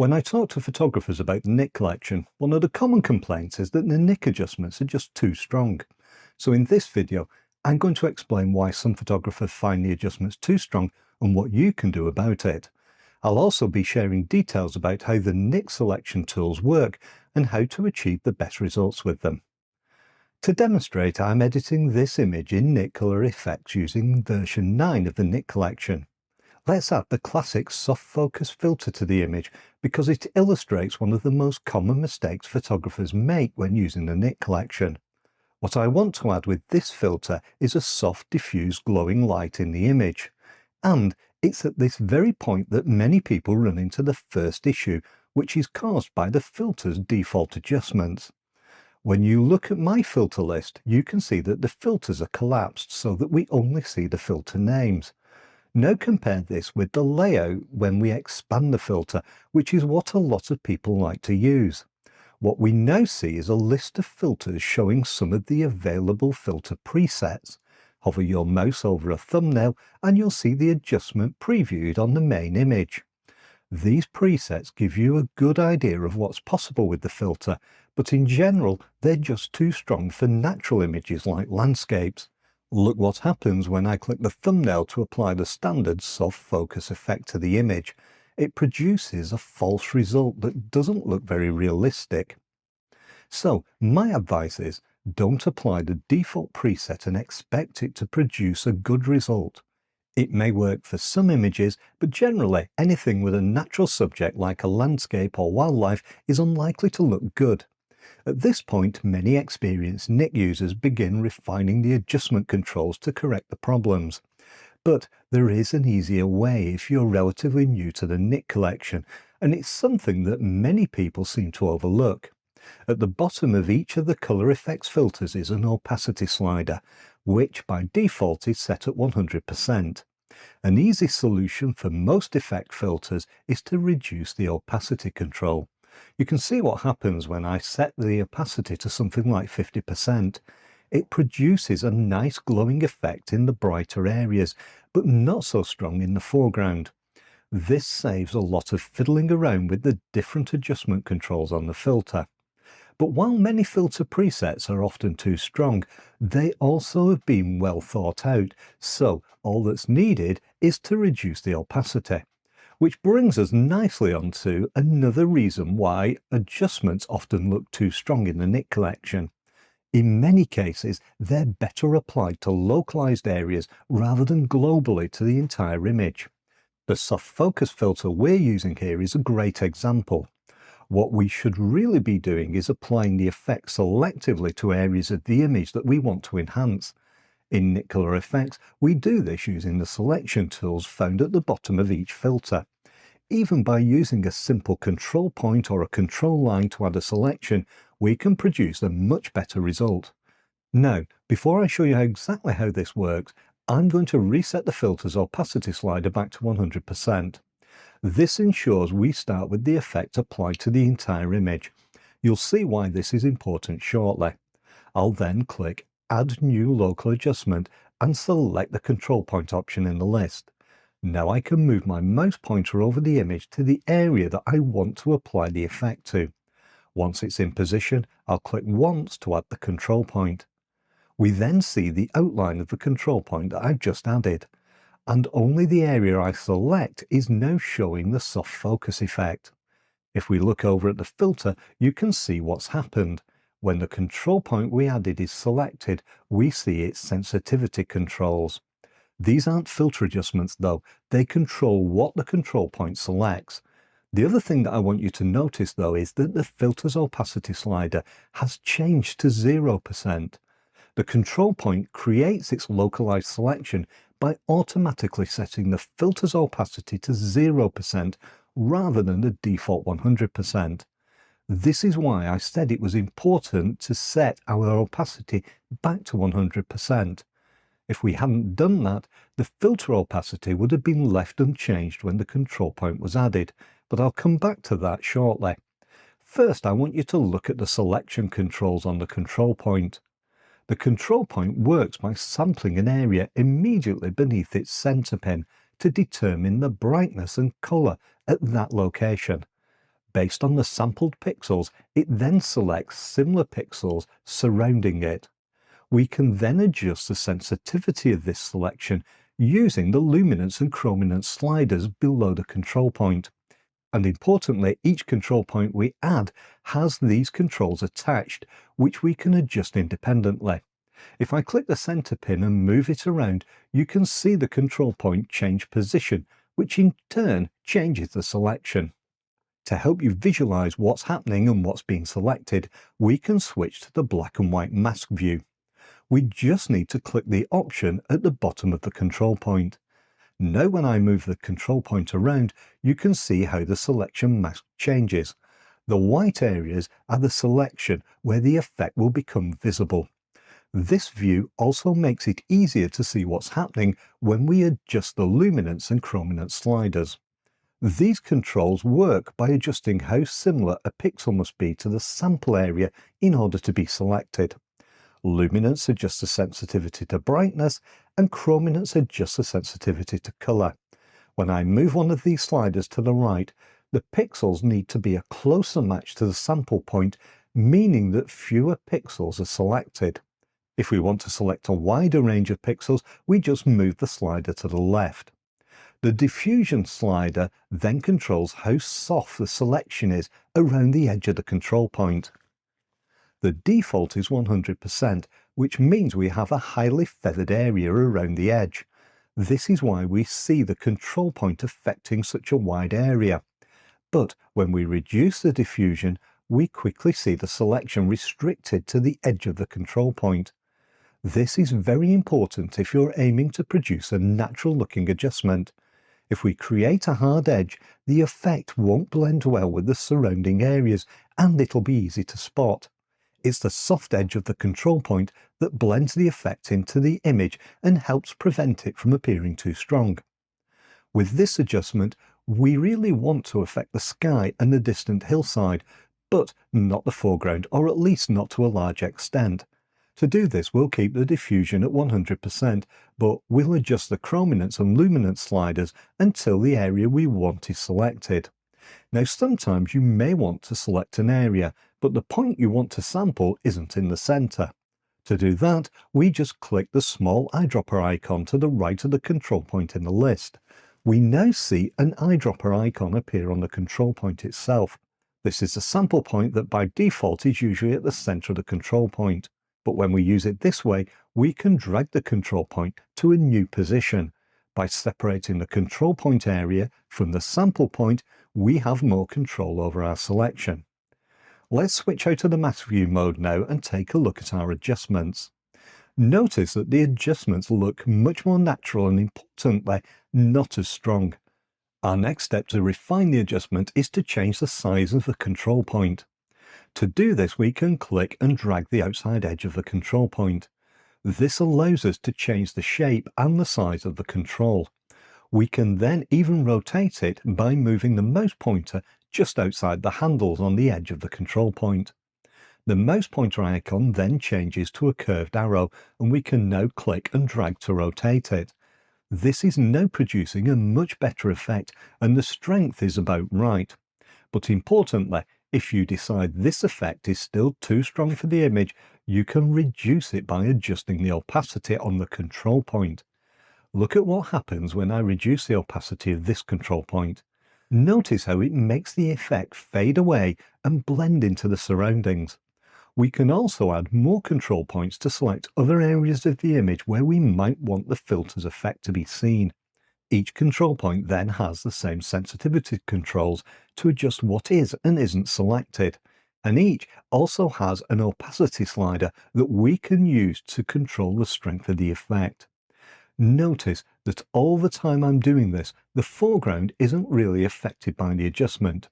When I talk to photographers about the Nik Collection, one of the common complaints is that the Nik adjustments are just too strong. So in this video, I'm going to explain why some photographers find the adjustments too strong and what you can do about it. I'll also be sharing details about how the Nik selection tools work and how to achieve the best results with them. To demonstrate, I'm editing this image in Nik Color Efex using version 9 of the Nik Collection. Let's add the classic soft focus filter to the image because it illustrates one of the most common mistakes photographers make when using the Nik Collection. What I want to add with this filter is a soft diffuse glowing light in the image. And it's at this very point that many people run into the first issue, which is caused by the filter's default adjustments. When you look at my filter list, you can see that the filters are collapsed so that we only see the filter names. Now compare this with the layout when we expand the filter, which is what a lot of people like to use. What we now see is a list of filters showing some of the available filter presets. Hover your mouse over a thumbnail and you'll see the adjustment previewed on the main image. These presets give you a good idea of what's possible with the filter, but in general they're just too strong for natural images like landscapes. Look what happens when I click the thumbnail to apply the standard soft focus effect to the image. It produces a false result that doesn't look very realistic. So my advice is, don't apply the default preset and expect it to produce a good result. It may work for some images, but generally anything with a natural subject like a landscape or wildlife is unlikely to look good. At this point, many experienced Nik users begin refining the adjustment controls to correct the problems. But there is an easier way if you're relatively new to the Nik collection, and it's something that many people seem to overlook. At the bottom of each of the Color Efex filters is an opacity slider, which by default is set at 100%. An easy solution for most effect filters is to reduce the opacity control. You can see what happens when I set the opacity to something like 50%. It produces a nice glowing effect in the brighter areas, but not so strong in the foreground. This saves a lot of fiddling around with the different adjustment controls on the filter. But while many filter presets are often too strong, they also have been well thought out, so all that's needed is to reduce the opacity. Which brings us nicely onto another reason why adjustments often look too strong in the Nik collection. In many cases, they're better applied to localized areas rather than globally to the entire image. The soft focus filter we're using here is a great example. What we should really be doing is applying the effect selectively to areas of the image that we want to enhance. In Nik Color Efex, we do this using the selection tools found at the bottom of each filter. Even by using a simple control point or a control line to add a selection, we can produce a much better result. Now, before I show you exactly how this works, I'm going to reset the filter's opacity slider back to 100%. This ensures we start with the effect applied to the entire image. You'll see why this is important shortly. I'll then click Add New Local Adjustment and select the control point option in the list. Now I can move my mouse pointer over the image to the area that I want to apply the effect to. Once it's in position, I'll click once to add the control point. We then see the outline of the control point that I've just added, and only the area I select is now showing the soft focus effect. If we look over at the filter, you can see what's happened. When the control point we added is selected, we see its sensitivity controls. These aren't filter adjustments though, they control what the control point selects. The other thing that I want you to notice though is that the filter's opacity slider has changed to 0%. The control point creates its localized selection by automatically setting the filter's opacity to 0% rather than the default 100%. This is why I said it was important to set our opacity back to 100%. If we hadn't done that, the filter opacity would have been left unchanged when the control point was added, but I'll come back to that shortly. First, I want you to look at the selection controls on the control point. The control point works by sampling an area immediately beneath its center pin to determine the brightness and color at that location. Based on the sampled pixels, it then selects similar pixels surrounding it. We can then adjust the sensitivity of this selection using the luminance and chrominance sliders below the control point. And importantly, each control point we add has these controls attached, which we can adjust independently. If I click the center pin and move it around, you can see the control point change position, which in turn changes the selection. To help you visualize what's happening and what's being selected, we can switch to the black and white mask view. We just need to click the option at the bottom of the control point. Now when I move the control point around, you can see how the selection mask changes. The white areas are the selection where the effect will become visible. This view also makes it easier to see what's happening when we adjust the luminance and chrominance sliders. These controls work by adjusting how similar a pixel must be to the sample area in order to be selected. Luminance adjusts the sensitivity to brightness, and chrominance adjusts the sensitivity to color. When I move one of these sliders to the right, the pixels need to be a closer match to the sample point, meaning that fewer pixels are selected. If we want to select a wider range of pixels, we just move the slider to the left. The diffusion slider then controls how soft the selection is around the edge of the control point. The default is 100%, which means we have a highly feathered area around the edge. This is why we see the control point affecting such a wide area. But when we reduce the diffusion, we quickly see the selection restricted to the edge of the control point. This is very important if you're aiming to produce a natural-looking adjustment. If we create a hard edge, the effect won't blend well with the surrounding areas, and it'll be easy to spot. It's the soft edge of the control point that blends the effect into the image and helps prevent it from appearing too strong. With this adjustment, we really want to affect the sky and the distant hillside, but not the foreground, or at least not to a large extent. To do this, we'll keep the diffusion at 100%, but we'll adjust the chrominance and luminance sliders until the area we want is selected. Now, sometimes you may want to select an area, but the point you want to sample isn't in the center. To do that, we just click the small eyedropper icon to the right of the control point in the list. We now see an eyedropper icon appear on the control point itself. This is the sample point that by default is usually at the center of the control point. But when we use it this way, we can drag the control point to a new position. By separating the control point area from the sample point, we have more control over our selection. Let's switch out of the mask view mode now and take a look at our adjustments. Notice that the adjustments look much more natural and, importantly, not as strong. Our next step to refine the adjustment is to change the size of the control point. To do this, we can click and drag the outside edge of the control point. This allows us to change the shape and the size of the control. We can then even rotate it by moving the mouse pointer just outside the handles on the edge of the control point. The mouse pointer icon then changes to a curved arrow, and we can now click and drag to rotate it. This is now producing a much better effect, and the strength is about right. But importantly, if you decide this effect is still too strong for the image, you can reduce it by adjusting the opacity on the control point. Look at what happens when I reduce the opacity of this control point. Notice how it makes the effect fade away and blend into the surroundings. We can also add more control points to select other areas of the image where we might want the filter's effect to be seen. Each control point then has the same sensitivity controls to adjust what is and isn't selected, and each also has an opacity slider that we can use to control the strength of the effect. Notice that all the time I'm doing this, the foreground isn't really affected by the adjustment.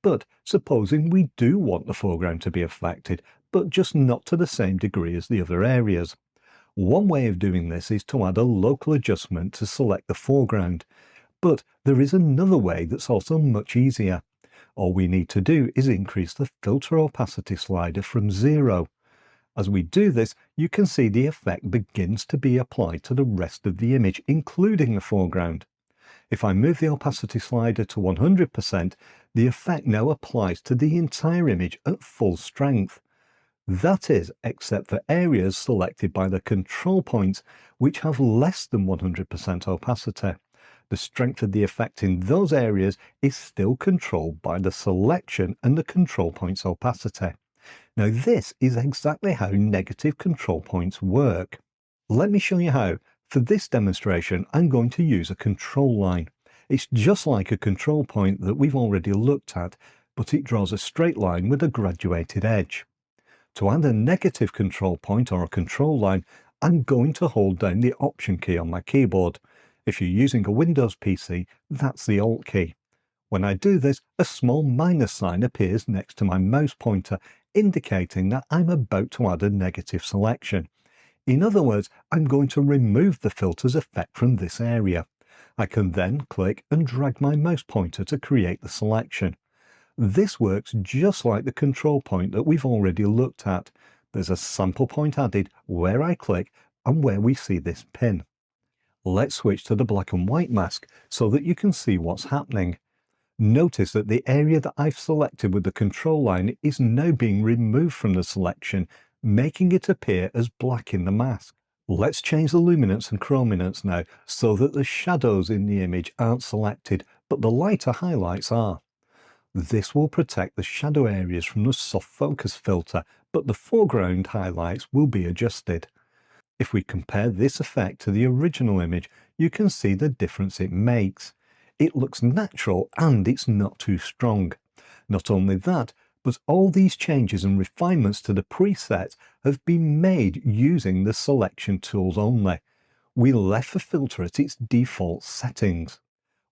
But supposing we do want the foreground to be affected, but just not to the same degree as the other areas. One way of doing this is to add a local adjustment to select the foreground, but there is another way that's also much easier. All we need to do is increase the filter opacity slider from 0. As we do this, you can see the effect begins to be applied to the rest of the image, including the foreground. If I move the opacity slider to 100%, the effect now applies to the entire image at full strength. That is, except for areas selected by the control points, which have less than 100% opacity. The strength of the effect in those areas is still controlled by the selection and the control point's opacity. Now, this is exactly how negative control points work. Let me show you how. For this demonstration, I'm going to use a control line. It's just like a control point that we've already looked at, but it draws a straight line with a graduated edge. To add a negative control point or a control line, I'm going to hold down the Option key on my keyboard. If you're using a Windows PC, that's the Alt key. When I do this, a small minus sign appears next to my mouse pointer, indicating that I'm about to add a negative selection. In other words, I'm going to remove the filter's effect from this area. I can then click and drag my mouse pointer to create the selection. This works just like the control point that we've already looked at. There's a sample point added where I click and where we see this pin. Let's switch to the black and white mask so that you can see what's happening. Notice that the area that I've selected with the control line is now being removed from the selection, making it appear as black in the mask. Let's change the luminance and chrominance now so that the shadows in the image aren't selected, but the lighter highlights are. This will protect the shadow areas from the soft focus filter, but the foreground highlights will be adjusted. If we compare this effect to the original image, you can see the difference it makes. It looks natural and it's not too strong. Not only that, but all these changes and refinements to the presets have been made using the selection tools only. We left the filter at its default settings.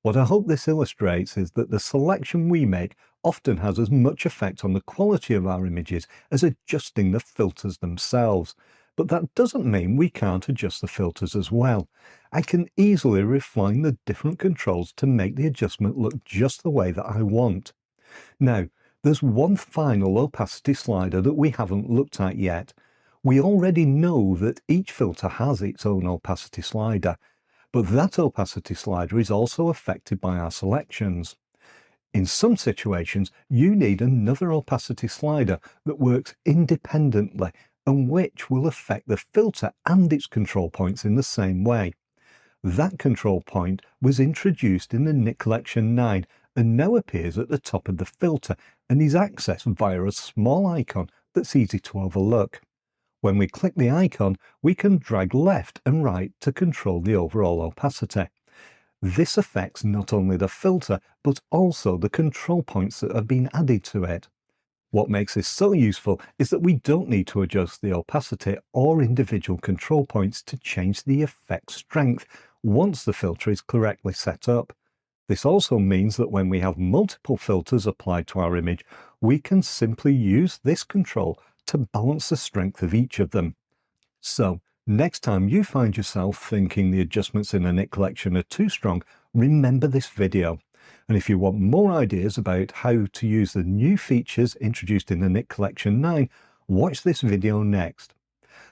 What I hope this illustrates is that the selection we make often has as much effect on the quality of our images as adjusting the filters themselves. But that doesn't mean we can't adjust the filters as well. I can easily refine the different controls to make the adjustment look just the way that I want. Now, there's one final opacity slider that we haven't looked at yet. We already know that each filter has its own opacity slider, but that opacity slider is also affected by our selections. In some situations, you need another opacity slider that works independently and which will affect the filter and its control points in the same way. That control point was introduced in the Nik Collection 9 and now appears at the top of the filter and is accessed via a small icon that's easy to overlook. When we click the icon, we can drag left and right to control the overall opacity. This affects not only the filter, but also the control points that have been added to it. What makes this so useful is that we don't need to adjust the opacity or individual control points to change the effect strength once the filter is correctly set up. This also means that when we have multiple filters applied to our image, we can simply use this control to balance the strength of each of them. So, next time you find yourself thinking the adjustments in the Nik Collection are too strong, remember this video. And if you want more ideas about how to use the new features introduced in the Nik Collection 9, watch this video next.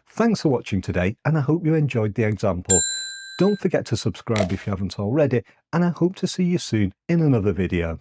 Thanks for watching today, and I hope you enjoyed the example. Don't forget to subscribe if you haven't already, and I hope to see you soon in another video.